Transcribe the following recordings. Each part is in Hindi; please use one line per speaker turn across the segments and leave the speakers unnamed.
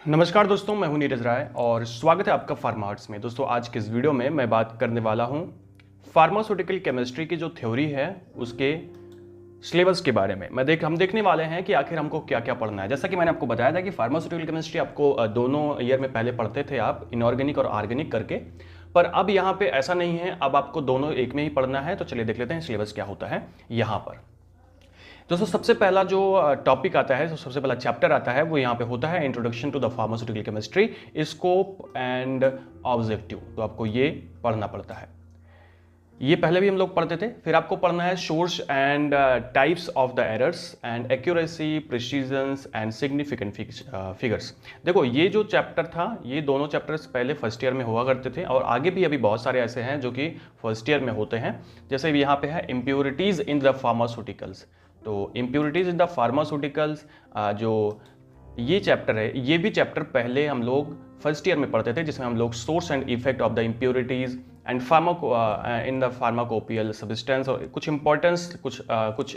नमस्कार दोस्तों, मैं हूं नीरज राय और स्वागत है आपका फार्मा आर्ट्स में। दोस्तों आज के इस वीडियो में मैं बात करने वाला हूं फार्मास्यूटिकल केमिस्ट्री की जो थ्योरी है उसके सिलेबस के बारे में। हम देखने वाले हैं कि आखिर हमको क्या क्या पढ़ना है। जैसा कि मैंने आपको बताया था कि फार्मास्यूटिकल केमिस्ट्री आपको दोनों ईयर में पहले पढ़ते थे आप, इनऑर्गेनिक और ऑर्गेनिक करके, पर अब यहाँ पे ऐसा नहीं है, अब आपको दोनों एक में ही पढ़ना है। तो चलिए देख लेते हैं सिलेबस क्या होता है यहाँ पर। दोस्तों सबसे पहला जो टॉपिक आता है, सबसे पहला चैप्टर आता है, वो यहाँ पे होता है introduction to the pharmaceutical chemistry, scope and objective. तो आपको ये पढ़ना पड़ता है। ये पहले भी हम लोग पढ़ते थे। फिर आपको पढ़ना है source and types of the errors and accuracy, precisions and significant figures. देखो ये जो चैप्टर था, ये दोनों चैप्टर्स पहले फर्स्ट ईयर में हुआ करते थे और आगे भी अभी बहुत सारे ऐसे हैं जो कि फर्स्ट ईयर में होते हैं। जैसे यहाँ पे है इम्प्योरिटीज इन द फार्मास्यूटिकल्स। तो इम्प्योरिटीज इन द फार्मास्यूटिकल्स जो ये चैप्टर है, ये भी चैप्टर पहले हम लोग फर्स्ट ईयर में पढ़ते थे, जिसमें हम लोग source and effect of the impurities and in the pharmacopoeial substance और कुछ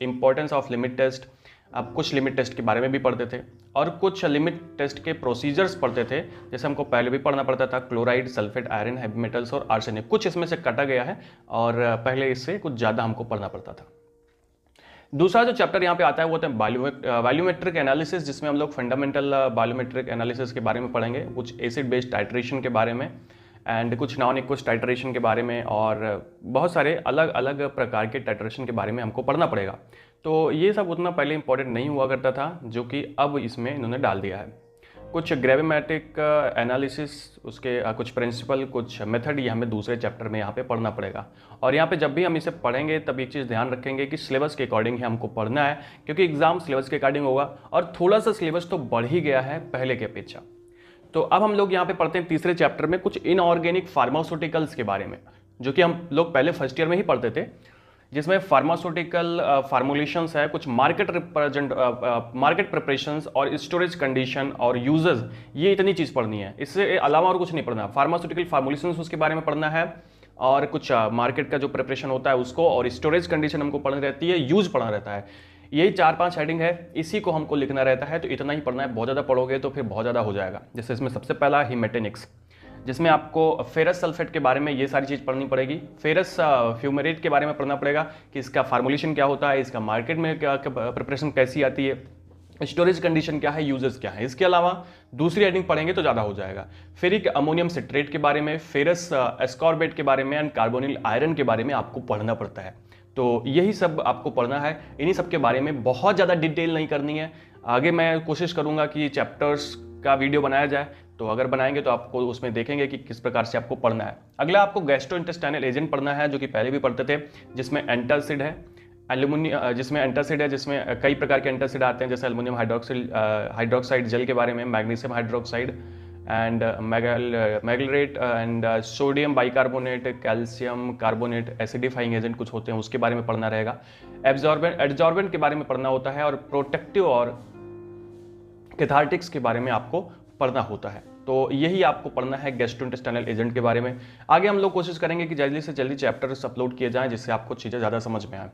इंपॉर्टेंस ऑफ लिमिट टेस्ट, अब कुछ लिमिट टेस्ट के बारे में भी पढ़ते थे और कुछ लिमिट टेस्ट के प्रोसीजर्स पढ़ते थे। जैसे हमको पहले भी पढ़ना पड़ता था chloride, sulphate, iron, heavy metals और आर्सेनिक। कुछ इसमें से कटा गया है और पहले इससे कुछ ज़्यादा हमको पढ़ना पड़ता था। दूसरा जो चैप्टर यहाँ पे आता है वो होता है वॉल्यूमेट्रिक एनालिसिस, जिसमें हम लोग फंडामेंटल वॉल्यूमेट्रिक एनालिसिस के बारे में पढ़ेंगे, कुछ एसिड बेस्ड टाइट्रेशन के बारे में एंड कुछ नॉन एक्वस टाइट्रेशन के बारे में और बहुत सारे अलग अलग प्रकार के टाइट्रेशन के बारे में हमको पढ़ना पड़ेगा। तो ये सब उतना पहले इंपॉर्टेंट नहीं हुआ करता था, जो कि अब इसमें इन्होंने डाल दिया है। कुछ ग्रेविमेट्रिक एनालिसिस, उसके कुछ प्रिंसिपल, कुछ मेथड, ये हमें दूसरे चैप्टर में यहाँ पे पढ़ना पड़ेगा। और यहाँ पे जब भी हम इसे पढ़ेंगे तब एक चीज़ ध्यान रखेंगे कि सिलेबस के अकॉर्डिंग ही हमको पढ़ना है, क्योंकि एग्जाम सिलेबस के अकॉर्डिंग होगा और थोड़ा सा सिलेबस तो बढ़ ही गया है पहले के अपेक्षा। तो अब हम लोग यहाँ पे पढ़ते हैं तीसरे चैप्टर में कुछ इनऑर्गेनिक फार्मास्यूटिकल्स के बारे में, जो कि हम लोग पहले फर्स्ट ईयर में ही पढ़ते थे, जिसमें फार्मास्यूटिकल फार्मूलेशंस है, कुछ मार्केट प्रिपरेशंस और स्टोरेज कंडीशन और यूजेस, ये इतनी चीज़ पढ़नी है। इससे अलावा और कुछ नहीं पढ़ना। फार्मास्यूटिकल फार्मूलेशंस उसके बारे में पढ़ना है और कुछ मार्केट का जो प्रिपरेशन होता है उसको, और स्टोरेज कंडीशन हमको पढ़नी रहती है, यूज पढ़ना रहता है। यही 4-5 हेडिंग है, इसी को हमको लिखना रहता है। तो इतना ही पढ़ना है, बहुत ज़्यादा पढ़ोगे तो फिर बहुत ज़्यादा हो जाएगा। जैसे इसमें सबसे पहला हिमेटेनिक्स, जिसमें आपको फेरस सल्फेट के बारे में ये सारी चीज़ पढ़नी पड़ेगी। फेरस फ्यूमेरेट के बारे में पढ़ना पड़ेगा कि इसका फार्मूलेशन क्या होता है, इसका मार्केट में क्या प्रिपरेशन कैसी आती है, स्टोरेज कंडीशन क्या है, यूजेस क्या है। इसके अलावा दूसरी हेडिंग पढ़ेंगे तो ज़्यादा हो जाएगा। फेरिक अमोनियम सिट्रेट के बारे में, फेरस एस्कॉर्बेट के बारे में एंड कार्बोनिल आयरन के बारे में आपको पढ़ना पड़ता है। तो यही सब आपको पढ़ना है। इन्हीं सब के बारे में बहुत ज़्यादा डिटेल नहीं करनी है। आगे मैं कोशिश करूँगा कि चैप्टर्स का वीडियो बनाया जाए, तो अगर बनाएंगे तो आपको उसमें देखेंगे कि किस प्रकार से आपको पढ़ना है। अगला आपको गैस्ट्रोइंटेस्टाइनल एजेंट पढ़ना है, जो कि पहले भी पढ़ते थे, जिसमें एंटासिड है, जिसमें कई प्रकार के एंटासिड आते हैं, जैसे एल्युमिनियम हाइड्रोक्साइड जेल के बारे में, magnesium hydroxide and magaldrate and sodium bicarbonate, calcium carbonate, acidifying agent कुछ होते हैं, उसके बारे में पढ़ना रहेगा। एड्जॉर्बेंट के बारे में पढ़ना होता है और प्रोटेक्टिव और कैथार्टिक्स के बारे में आपको पढ़ना होता है। तो यही आपको पढ़ना है गैस्ट्रोइंटेस्टाइनल एजेंट के बारे में। आगे हम लोग कोशिश करेंगे कि जल्दी से जल्दी चैप्टर्स अपलोड किए जाएं, जिससे आपको चीज़ें ज़्यादा समझ में आए।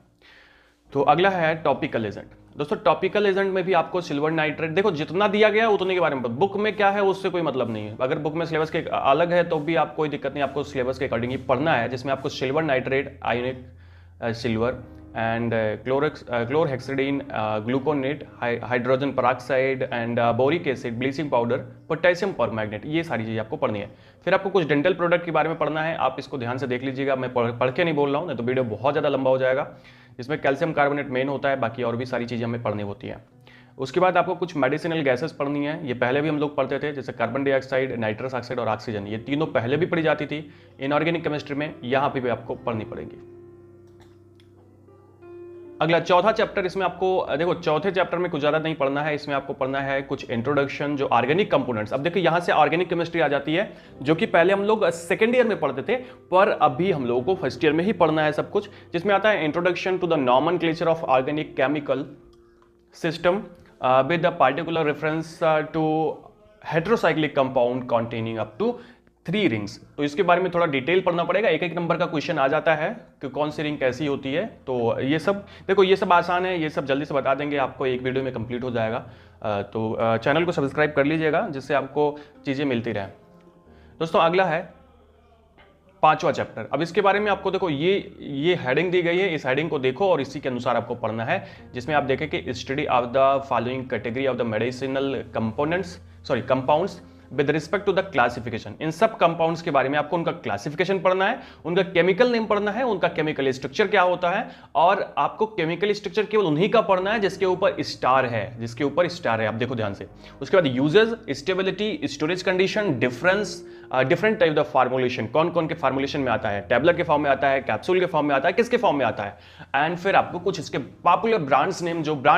तो अगला है टॉपिकल एजेंट। दोस्तों टॉपिकल एजेंट में भी आपको सिल्वर नाइट्रेट, देखो जितना दिया गया है उतने के बारे में, बुक में क्या है उससे कोई मतलब नहीं है। अगर बुक में सिलेबस के अलग है तो भी आप कोई दिक्कत नहीं, आपको सिलेबस के अकॉर्डिंग ही पढ़ना है, जिसमें आपको silver nitrate, ionic silver and chlorhexidine, gluconate, hydrogen peroxide and boric acid, bleaching powder, potassium permanganate, ये सारी चीज़ें आपको पढ़नी है। फिर आपको कुछ डेंटल प्रोडक्ट के बारे में पढ़ना है। आप इसको ध्यान से देख लीजिएगा, मैं पढ़ के नहीं बोल रहा हूँ, नहीं तो वीडियो बहुत ज़्यादा लंबा हो जाएगा। इसमें कैल्शियम कार्बोनेट मेन होता है, बाकी और भी सारी चीज़ें हमें पढ़नी होती हैं। उसके बाद आपको कुछ मेडिसिनल गैसेस पढ़नी है। ये पहले भी हम लोग पढ़ते थे, जैसे कार्बन डाइऑक्साइड, नाइट्रस ऑक्साइड और ऑक्सीजन, ये तीनों पहले भी पढ़ी जाती थी इनऑर्गेनिक केमिस्ट्री में, यहाँ पे भी आपको पढ़नी पड़ेगी। अगला चौथा चैप्टर, इसमें आपको देखो चौथे चैप्टर में कुछ ज़्यादा नहीं पढ़ना है। इसमें आपको पढ़ना है कुछ इंट्रोडक्शन, जो ऑर्गेनिक कंपोनेंट्स। अब देखिए यहाँ से ऑर्गेनिक केमिस्ट्री आ जाती है, जो कि पहले हम लोग सेकेंड ईयर में पढ़ते थे, पर अभी हम लोगों को फर्स्ट ईयर में ही पढ़ना है सब कुछ। जिसमें आता है introduction to the nomenclature of organic chemical system with the particular reference to heterocyclic compound containing up to 3 rings, तो इसके बारे में थोड़ा डिटेल पढ़ना पड़ेगा, एक एक नंबर का क्वेश्चन आ जाता है कि कौन सी रिंग कैसी होती है। तो ये सब देखो, ये सब आसान है, ये सब जल्दी से बता देंगे आपको, एक वीडियो में कंप्लीट हो जाएगा। तो चैनल को सब्सक्राइब कर लीजिएगा जिससे आपको चीज़ें मिलती रहें। दोस्तों अगला है 5वां चैप्टर। अब इसके बारे में आपको देखो, ये हेडिंग दी गई है, इस हेडिंग को देखो और इसी के अनुसार आपको पढ़ना है, जिसमें आप देखें कि study of the following category of the medicinal compounds with respect to the classification. इन सब कंपाउंड्स के बारे में आपको उनका क्लासिफिकेशन पढ़ना है, उनका केमिकल नेम पढ़ना है, उनका केमिकल स्ट्रक्चर क्या होता है, और आपको केमिकल स्ट्रक्चर केवल उन्हीं का पढ़ना है जिसके ऊपर स्टार है, आप देखो ध्यान से। उसके बाद uses, stability, storage condition, different type of formulation, कौन कौन के फार्मूलेशन में आता है, टैबलेट के फॉर्म में आता है, कैप्सूल के फॉर्म में आता है, किसके फॉर्म में आता है, एंड फिर आपको कुछ इसके पॉपुलर ब्रांड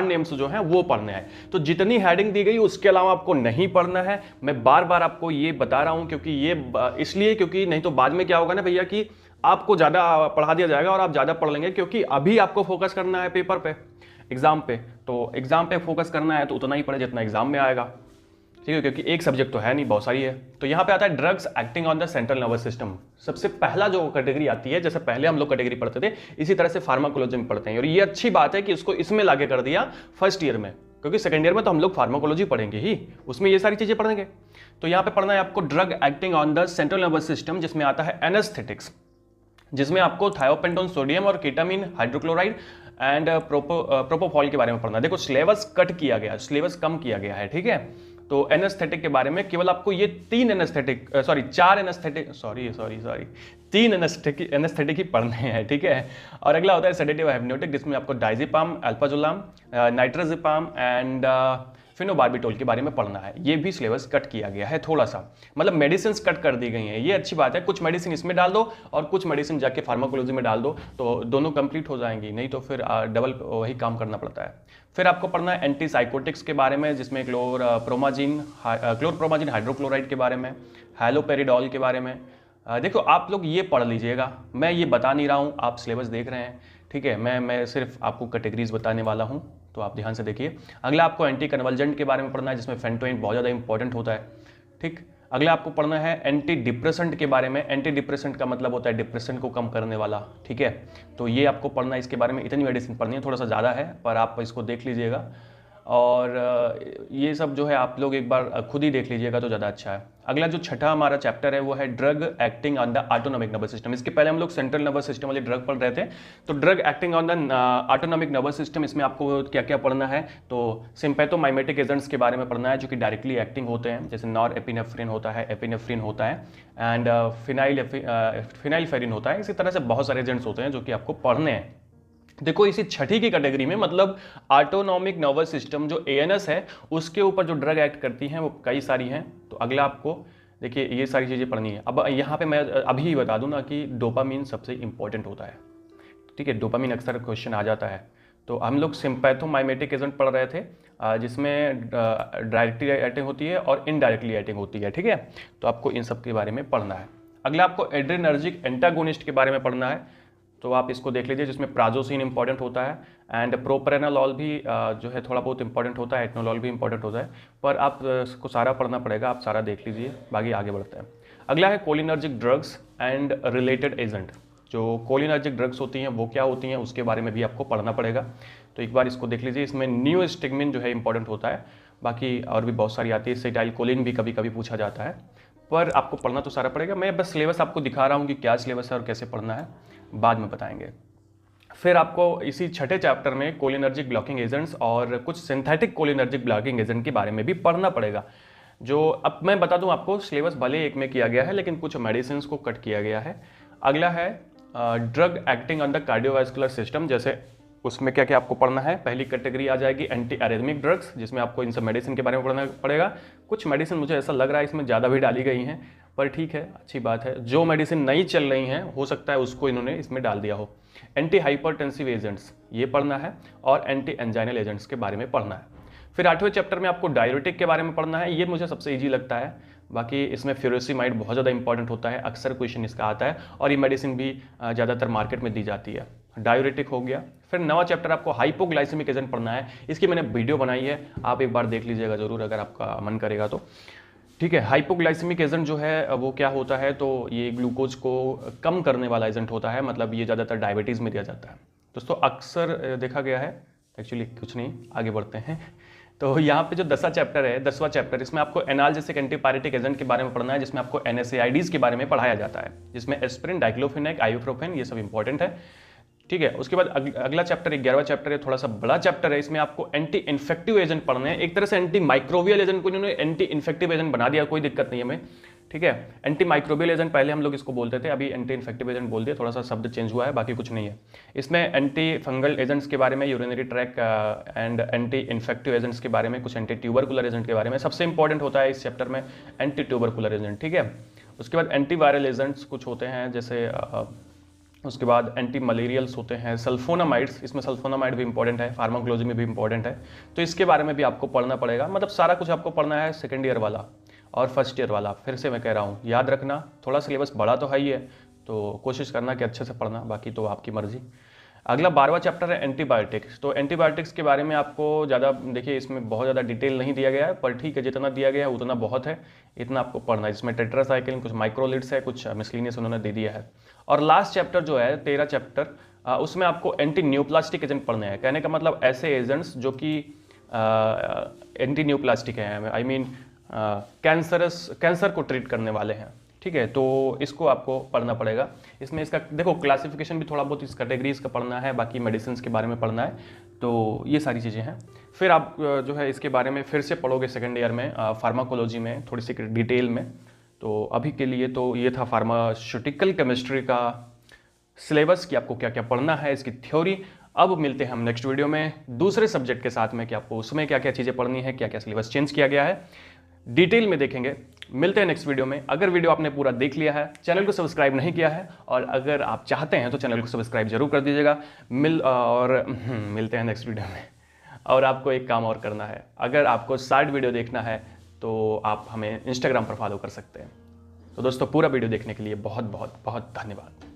नेम्स जो हैं वो पढ़ने हैं। तो जितनी हेडिंग दी गई उसके अलावा आपको नहीं पढ़ना है। मैं बार बार आपको ये बता रहा हूं क्योंकि नहीं तो बाद में क्या होगा ना भैया कि आपको ज्यादा पढ़ा दिया जाएगा और आप ज्यादा पढ़ लेंगे, क्योंकि अभी आपको फोकस करना है पेपर पे, एग्जाम पे। तो एग्जाम पे फोकस करना है तो उतना ही पढ़े जितना एग्जाम में आएगा, ठीक है, क्योंकि एक सब्जेक्ट तो है नहीं, बहुत सारी है। तो यहाँ पे आता है drugs acting on the central nervous system. सबसे पहला जो कैटेगरी आती है, जैसे पहले हम लोग कैटेगरी पढ़ते थे, इसी तरह से फार्माकोलॉजी में पढ़ते हैं, और ये अच्छी बात है कि उसको इसमें लागे कर दिया फर्स्ट ईयर में, क्योंकि सेकंड ईयर में तो हम लोग फार्माकोलॉजी पढ़ेंगे ही, उसमें ये सारी चीजें पढ़ेंगे। तो यहाँ पे पढ़ना है आपको drug acting on the central nervous system, जिसमें आता है एनेस्थेटिक्स, जिसमें आपको थायोपेंटोन सोडियम और कीटामिन हाइड्रोक्लोराइड एंड प्रोपोफॉल के बारे में पढ़ना है। देखो सिलेबस कट किया गया, सिलेबस कम किया गया है, ठीक है। तो एनेस्थेटिक के बारे में केवल आपको ये तीन एनेस्थेटिक ही पढ़ने हैं, ठीक है। और अगला होता है सेडेटिव हिप्नोटिक, जिसमें आपको डायजेपाम, अल्पाजोलाम, नाइट्राजेपाम एंड फिनोबार्बिटोल के बारे में पढ़ना है। ये भी सिलेबस कट किया गया है थोड़ा सा, मतलब मेडिसिन कट कर दी गई हैं, ये अच्छी बात है। कुछ मेडिसिन इसमें डाल दो और कुछ मेडिसिन जाके फार्माकोलॉजी में डाल दो, तो दोनों कंप्लीट हो जाएंगी, नहीं तो फिर डबल वही काम करना पड़ता है। फिर आपको पढ़ना है एंटीसाइकोटिक्स के बारे में, जिसमें क्लोरप्रोमाजिन हाइड्रोक्लोराइड के बारे में, हैलोपेरिडॉल के बारे में। देखो आप लोग ये पढ़ लीजिएगा, मैं ये बता नहीं रहा हूँ, आप सिलेबस देख रहे हैं, ठीक है। मैं सिर्फ आपको कैटेगरीज बताने वाला हूँ, तो आप ध्यान से देखिए। अगला आपको एंटी कन्वर्जेंट के बारे में पढ़ना है, जिसमें फेंटोइन बहुत ज़्यादा इंपॉर्टेंट होता है, ठीक। अगला आपको पढ़ना है एंटी डिप्रेसेंट के बारे में। एंटी डिप्रेसेंट का मतलब होता है डिप्रेशन को कम करने वाला, ठीक है। तो ये आपको पढ़ना है, इसके बारे में इतनी मेडिसिन पढ़नी है, थोड़ा सा ज़्यादा है, पर आप इसको देख लीजिएगा। और ये सब जो है आप लोग एक बार खुद ही देख लीजिएगा तो ज़्यादा अच्छा है। अगला जो छठा हमारा चैप्टर है वो है drug acting on the autonomic nervous system. इसके पहले हम लोग सेंट्रल नर्वस सिस्टम वाले ड्रग पढ़ रहे थे, तो drug acting on the autonomic nervous system, इसमें आपको क्या क्या पढ़ना है, तो सिम्पैथोमाइमेटिक एजेंट्स के बारे में पढ़ना है जो कि डायरेक्टली एक्टिंग होते हैं, जैसे नॉर एपिनेफ्रिन होता है, एपिनेफ्रिन होता है एंड फिनाइलफेरिन होता है। इसी तरह से बहुत सारे एजेंट्स होते हैं जो कि आपको पढ़ने हैं। देखो इसी छठी की कैटेगरी में, मतलब ऑटोनॉमिक नर्वस सिस्टम जो एएनएस है, उसके ऊपर जो ड्रग एक्ट करती हैं वो कई सारी हैं। तो अगला आपको देखिए ये सारी चीज़ें पढ़नी है। अब यहाँ पे मैं अभी ही बता दूं ना कि डोपामिन सबसे इंपॉर्टेंट होता है, ठीक है। डोपामिन अक्सर क्वेश्चन आ जाता है। तो हम लोग सिम्पैथोमाइमेटिक एजेंट पढ़ रहे थे, जिसमें डायरेक्टली एक्टिंग होती है और इनडायरेक्टली एक्टिंग होती है, ठीक है। तो आपको इन सब के बारे में पढ़ना है। अगला आपको एड्रेनर्जिक एंटागोनिस्ट के बारे में पढ़ना है, तो आप इसको देख लीजिए, जिसमें प्राजोसिन इंपॉर्टेंट होता है एंड प्रोप्रेनालॉल भी जो है थोड़ा बहुत इंपॉर्टेंट होता है, एथनोलॉल भी इंपॉर्टेंट होता है, पर आप इसको सारा पढ़ना पड़ेगा, आप सारा देख लीजिए, बाकी आगे बढ़ते हैं। अगला है cholinergic drugs and related agent. जो कोलिनर्जिक ड्रग्स होती हैं वो क्या होती हैं, उसके बारे में भी आपको पढ़ना पड़ेगा, तो एक बार इसको देख लीजिए। इसमें नियोस्टिग्मिन जो है इंपॉर्टेंट होता है, बाकी और भी बहुत सारी आती है, एसिटाइलकोलिन भी कभी कभी पूछा जाता है, पर आपको पढ़ना तो सारा पड़ेगा। मैं बस सिलेबस आपको दिखा रहा हूँ कि क्या सिलेबस है और कैसे पढ़ना है, बाद में बताएंगे। फिर आपको इसी छठे चैप्टर में कोलिनर्जिक ब्लॉकिंग एजेंट्स और कुछ सिंथेटिक कोलिनर्जिक ब्लॉकिंग एजेंट के बारे में भी पढ़ना पड़ेगा। जो अब मैं बता दूं आपको, सिलेबस भले एक में किया गया है, लेकिन कुछ मेडिसिन को कट किया गया है। अगला है drug acting on the cardiovascular system, जैसे उसमें क्या क्या आपको पढ़ना है। पहली कैटेगरी आ जाएगी एंटी एरिथमिक ड्रग्स, जिसमें आपको इन सब मेडिसिन के बारे में पढ़ना पड़ेगा। कुछ मेडिसिन मुझे ऐसा लग रहा है इसमें ज़्यादा भी डाली गई हैं, पर ठीक है, अच्छी बात है। जो मेडिसिन नहीं चल रही हैं हो सकता है उसको इन्होंने इसमें डाल दिया हो। एंटी हाइपरटेंसिव एजेंट्स ये पढ़ना है, और एंटी एंजाइनल एजेंट्स के बारे में पढ़ना है। फिर 8वें चैप्टर में आपको डायरेटिक के बारे में पढ़ना है, ये मुझे सबसे ईजी लगता है। बाकी इसमें फ्यूरोसिमाइड बहुत ज़्यादा इंपॉर्टेंट होता है, अक्सर क्वेश्चन इसका आता है, और ये मेडिसिन भी ज़्यादातर मार्केट में दी जाती है। डायरेटिक हो गया। फिर 9वां चैप्टर आपको हाइपोग्लाइसेमिक एजेंट पढ़ना है, इसकी मैंने वीडियो बनाई है, आप एक बार देख लीजिएगा जरूर अगर आपका मन करेगा तो, ठीक है। हाइपोग्लाइसेमिक एजेंट जो है वो क्या होता है, तो ये ग्लूकोज को कम करने वाला एजेंट होता है, मतलब ये ज़्यादातर डायबिटीज़ में दिया जाता है दोस्तों। अक्सर देखा गया है, एक्चुअली कुछ नहीं, आगे बढ़ते हैं। तो यहाँ पे जो 10वां चैप्टर है, 10वां चैप्टर, इसमें आपको एनाल्जेसिक एंटीपायरेटिक एजेंट के बारे में पढ़ना है, जिसमें आपको NSAIDs के बारे में पढ़ाया जाता है, जिसमें एस्पिरिन, डाइक्लोफेनेक, आइबुप्रोफेन, ये सब इंपॉर्टेंट है। ठीक है। उसके बाद अगला चैप्टर 11वां चैप्टर है, थोड़ा सा बड़ा चैप्टर है। इसमें आपको एंटी इन्फेक्टिव एजेंट पढ़ने हैं। एक तरह से एंटी माइक्रोबियल एजेंट को इन्होंने एंटी इन्फेक्टिव एजेंट बना दिया, कोई दिक्कत नहीं है हमें। ठीक है। एंटी माइक्रोबियल एजेंट पहले हम लोग इसको बोलते थे, अभी एंटी इन्फेक्टिव एजेंट बोल दिया, थोड़ा सा शब्द चेंज हुआ है, बाकी कुछ नहीं है। इसमें एंटी फंगल एजेंट्स के बारे में, urinary track and anti infective agents के बारे में, कुछ एंटी ट्यूबरकुलर एजेंट के बारे में। सबसे इंपॉर्टेंट होता है इस चैप्टर में एंटी ट्यूबरकुलर एजेंट। ठीक है। उसके बाद एंटी वायरल एजेंट्स कुछ होते हैं, जैसे उसके बाद एंटी मलेरियल्स होते हैं, सल्फोनामाइड्स, इसमें सल्फोनामाइड भी इंपॉर्टेंट है, फार्माकोलॉजी में भी इंपॉर्टेंट है, तो इसके बारे में भी आपको पढ़ना पड़ेगा। मतलब सारा कुछ आपको पढ़ना है, सेकेंड ईयर वाला और फर्स्ट ईयर वाला। फिर से मैं कह रहा हूँ, याद रखना, थोड़ा सिलेबस बड़ा तो है ही है, तो कोशिश करना कि अच्छे से पढ़ना, बाकी तो आपकी मर्जी। अगला 12वां चैप्टर है एंटीबायोटिक्स। तो एंटीबायोटिक्स के बारे में आपको ज़्यादा, देखिए इसमें बहुत ज़्यादा डिटेल नहीं दिया गया है, पर ठीक है, जितना दिया गया है उतना बहुत है, इतना आपको पढ़ना है। इसमें टेट्रासाइक्लिन, कुछ माइक्रोलिड्स है, कुछ मिसलिनियस उन्होंने दे दिया है। और लास्ट चैप्टर जो है 13 चैप्टर, उसमें आपको एंटी न्यूप्लास्टिक एजेंट पढ़ने हैं। कहने का मतलब ऐसे एजेंट्स जो कि एंटी न्यूप्लास्टिक हैं, आई मीन कैंसर को ट्रीट करने वाले हैं। ठीक है। तो इसको आपको पढ़ना पड़ेगा। इसमें इसका देखो क्लासिफिकेशन भी थोड़ा बहुत, इस कैटेगरीज का पढ़ना है, बाकी मेडिसिन के बारे में पढ़ना है, तो ये सारी चीज़ें हैं। फिर आप जो है इसके बारे में फिर से पढ़ोगे सेकेंड ईयर में, फार्माकोलॉजी में थोड़ी सी डिटेल में। तो अभी के लिए तो ये था फार्मास्यूटिकल केमिस्ट्री का सिलेबस, कि आपको क्या क्या पढ़ना है, इसकी थ्योरी। अब मिलते हैं हम नेक्स्ट वीडियो में दूसरे सब्जेक्ट के साथ में, कि आपको उसमें क्या क्या चीज़ें पढ़नी है, क्या क्या सिलेबस चेंज किया गया है, डिटेल में देखेंगे। मिलते हैं नेक्स्ट वीडियो में। अगर वीडियो आपने पूरा देख लिया है, चैनल को सब्सक्राइब नहीं किया है, और अगर आप चाहते हैं तो चैनल को सब्सक्राइब जरूर कर दीजिएगा। मिलते हैं नेक्स्ट वीडियो में। और आपको एक काम और करना है, अगर आपको शॉर्ट वीडियो देखना है तो आप हमें इंस्टाग्राम पर फॉलो कर सकते हैं। तो दोस्तों, पूरा वीडियो देखने के लिए बहुत बहुत बहुत धन्यवाद।